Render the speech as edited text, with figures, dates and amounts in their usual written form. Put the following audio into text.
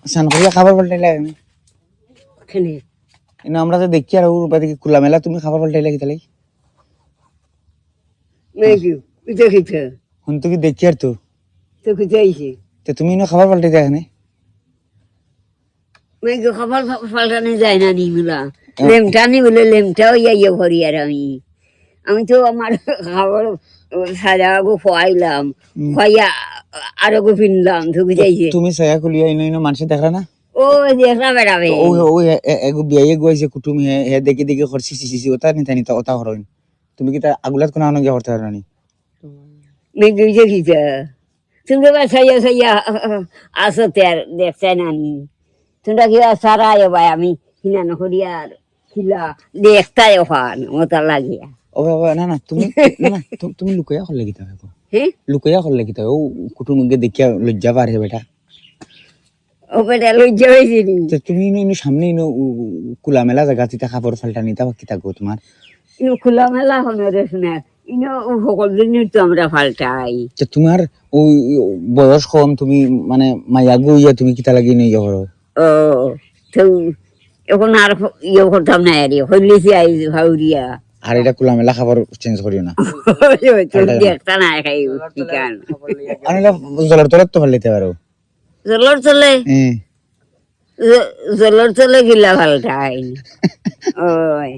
স্নান করিয়া খাবার পাল্টাইলা আমি খেনে আমরা তো দেখি আর ওর বাড়ি খোলামেলা তুমি খাবার পাল্টাইলা কি তাহলে মেঘু দেখিছে হুন তো কি দেখি আর তো তো কি যাইছে তো তুমি খাবার পাল্টাইতে এখানে মেঘু খাবার পাল্টানো যায় না নিগুলা লেমটা নি বলে লেমটাও ইয়ে ভরি আর আমি তো আমার খাবার সাজা গো খোয়াইলাম খোয়াইয়া আরো গো ফিনলাম ঢুকে যাইছে তুমি ছায়া খুলিয়া ইনো মানুষ দেখা না ও দেখা বেড়াবে ও ও এগো বিয়ে গইছে কুটুম হে দেখি দেখি খরচি সিসি ওটা নিতা নিতা ওটা হরইন তুমি কি তা আগুলাত কোন আনগে হরতে পারনি মেঘু দেখিছে তুমি বা সাইয়া সাইয়া আসো তার দেখছে না নি তোমরা কি সারায় ভাই আমি হিনানো করিয়া খিলা দেখতাই ওখান মতো লাগিয়া ও বাবা না না তুমি না না তুমি লুকাইয়া করলে কি তাবে হ্যাঁ লুকাইয়া করলে কি তাবে ও কুটুমকে দেখিয়া লজ্জা পারে বেটা ও বেটা লজ্জা হয়েছে নি তো তুমি ইনো সামনে ইনো কুলামেলা জায়গা তিতা খাবার ফাল্টা নিতা কি থাকবো তোমার ইনো খোলা মেলা হনে রেস না ইনো সকল দিনই তো আমরা পাল্টাই তো তোমার ওই বয়স কম তুমি মানে মায়া গইয়া তুমি কিতা লাগি নিয়ে যাও ও তো এখন আর ইয়ে করতাম না আরে হইলেছি আই ভাউরিয়া আর এটা কুলামেলা খাবার চেঞ্জ করিও না দেখতা না খাই ঠিকান আর এটা জলের তলত তো ফালিতে পারো জলর চলে হ্যাঁ জলর চলে গিলা পাল্টাই ওই